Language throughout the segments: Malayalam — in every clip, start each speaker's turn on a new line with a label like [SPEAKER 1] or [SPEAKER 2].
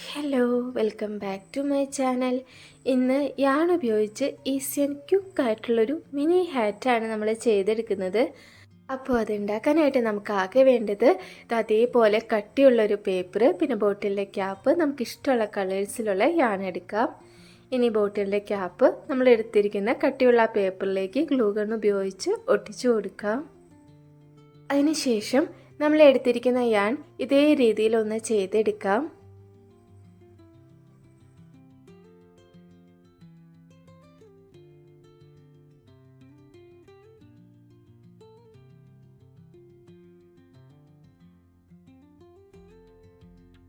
[SPEAKER 1] Hello, welcome back to my channel. ഇന്ന് യാൺ ഉപയോഗിച്ച് ഈസി ആൻഡ് ക്യുക്കായിട്ടുള്ളൊരു മിനി ഹാറ്റാണ് നമ്മൾ ചെയ്തെടുക്കുന്നത്. അപ്പോൾ അതുണ്ടാക്കാനായിട്ട് നമുക്ക് ആകെ വേണ്ടത് അതേപോലെ കട്ടിയുള്ളൊരു പേപ്പർ, പിന്നെ ബോട്ടിലിൻ്റെ ക്യാപ്പ്, നമുക്ക് ഇഷ്ടമുള്ള കളേഴ്സിലുള്ള യാൺ എടുക്കാം. ഇനി ബോട്ടിലിൻ്റെ ക്യാപ്പ് നമ്മൾ എടുത്തിരിക്കുന്ന കട്ടിയുള്ള പേപ്പറിലേക്ക് ഗ്ലൂ ഗൺ ഉപയോഗിച്ച് ഒട്ടിച്ചു കൊടുക്കാം. അതിനുശേഷം നമ്മൾ എടുത്തിരിക്കുന്ന യാൺ ഇതേ രീതിയിൽ ഒന്ന് ചെയ്തെടുക്കാം.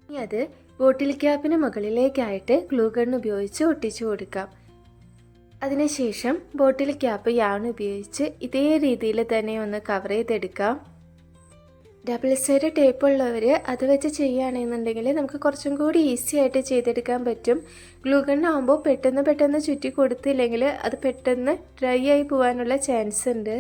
[SPEAKER 1] ഇനി അത് ബോട്ടിൽ ക്യാപ്പിന് മുകളിലേക്കായിട്ട് ഗ്ലൂ ഗൺ ഉപയോഗിച്ച് ഒട്ടിച്ചു കൊടുക്കാം. അതിനുശേഷം ബോട്ടിൽ ക്യാപ്പ് യാൺ ഉപയോഗിച്ച് ഇതേ രീതിയിൽ തന്നെ ഒന്ന് കവർ ചെയ്തെടുക്കാം. ഡബിൾ സൈഡ് ടേപ്പ് ഉള്ളവർ അത് വെച്ച് ചെയ്യുകയാണെന്നുണ്ടെങ്കിൽ നമുക്ക് കുറച്ചും കൂടി ഈസി ആയിട്ട് ചെയ്തെടുക്കാൻ പറ്റും. ഗ്ലൂ ഗൺ ആകുമ്പോൾ പെട്ടെന്ന് ചുറ്റി കൊടുത്തില്ലെങ്കിൽ അത് പെട്ടെന്ന് ഡ്രൈ ആയി പോകാനുള്ള ചാൻസ് ഉണ്ട്.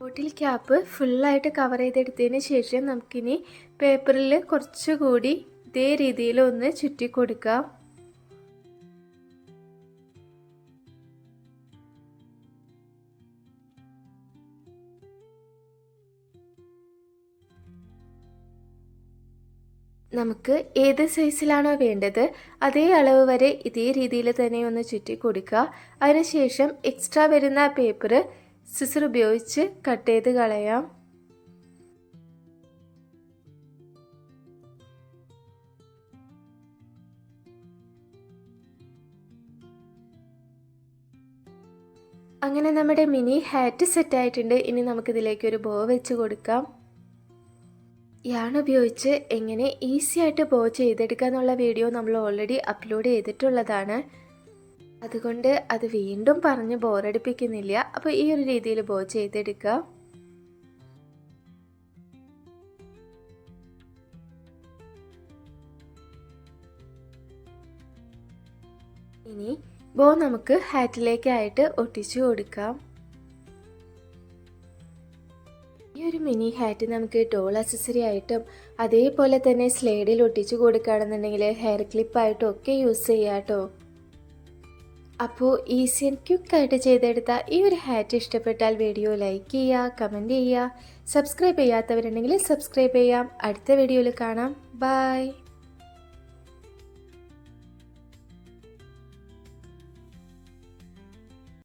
[SPEAKER 1] ബോട്ടിൽ ക്യാപ്പ് ഫുള്ളായിട്ട് കവർ ചെയ്തെടുത്തതിന് ശേഷം നമുക്കിനി പേപ്പറിൽ കുറച്ചുകൂടി ഇതേ രീതിയിൽ ഒന്ന് ചുറ്റി കൊടുക്കാം. നമുക്ക് ഏത് സൈസിലാണോ വേണ്ടത് അതേ അളവ് വരെ ഇതേ രീതിയിൽ തന്നെ ഒന്ന് ചുറ്റി കൊടുക്കുക. അതിനുശേഷം എക്സ്ട്രാ വരുന്ന പേപ്പർ സിസർ ഉപയോഗിച്ച് കട്ട് ചെയ്ത് കളയാം. അങ്ങനെ നമ്മുടെ മിനി ഹാറ്റ് സെറ്റ് ആയിട്ടുണ്ട്. ഇനി നമുക്കിതിലേക്ക് ഒരു ബോ വെച്ച് കൊടുക്കാം. യാൺ ഉപയോഗിച്ച് എങ്ങനെ ഈസി ആയിട്ട് ബോ ചെയ്തെടുക്കുക എന്നുള്ള വീഡിയോ നമ്മൾ ഓൾറെഡി അപ്ലോഡ് ചെയ്തിട്ടുള്ളതാണ്. അതുകൊണ്ട് അത് വീണ്ടും പറഞ്ഞ് ബോറടിപ്പിക്കുന്നില്ല. അപ്പോൾ ഈ ഒരു രീതിയിൽ ബോ ചെയ്തെടുക്കുക. ഇനി ബോ നമുക്ക് ഹാറ്റിലേക്കായിട്ട് ഒട്ടിച്ചു കൊടുക്കാം. ഈ ഒരു മിനി ഹാറ്റ് നമുക്ക് ഡോൾ അക്സസറി ആയിട്ടും അതേപോലെ തന്നെ സ്ലൈഡിൽ ഒട്ടിച്ചു കൊടുക്കുകയാണെന്നുണ്ടെങ്കിൽ ഹെയർ ക്ലിപ്പായിട്ടും ഒക്കെ യൂസ് ചെയ്യാം കേട്ടോ. അപ്പോൾ ഈസി ആൻഡ് ക്വിക്കായിട്ട് ചെയ്തെടുത്ത ഈ ഒരു ഹാറ്റ് ഇഷ്ടപ്പെട്ടാൽ വീഡിയോ ലൈക്ക് ചെയ്യുക, കമൻറ്റ് ചെയ്യുക, സബ്സ്ക്രൈബ് ചെയ്യാത്തവരുണ്ടെങ്കിൽ സബ്സ്ക്രൈബ് ചെയ്യാം. അടുത്ത വീഡിയോയിൽ കാണാം. ബൈ.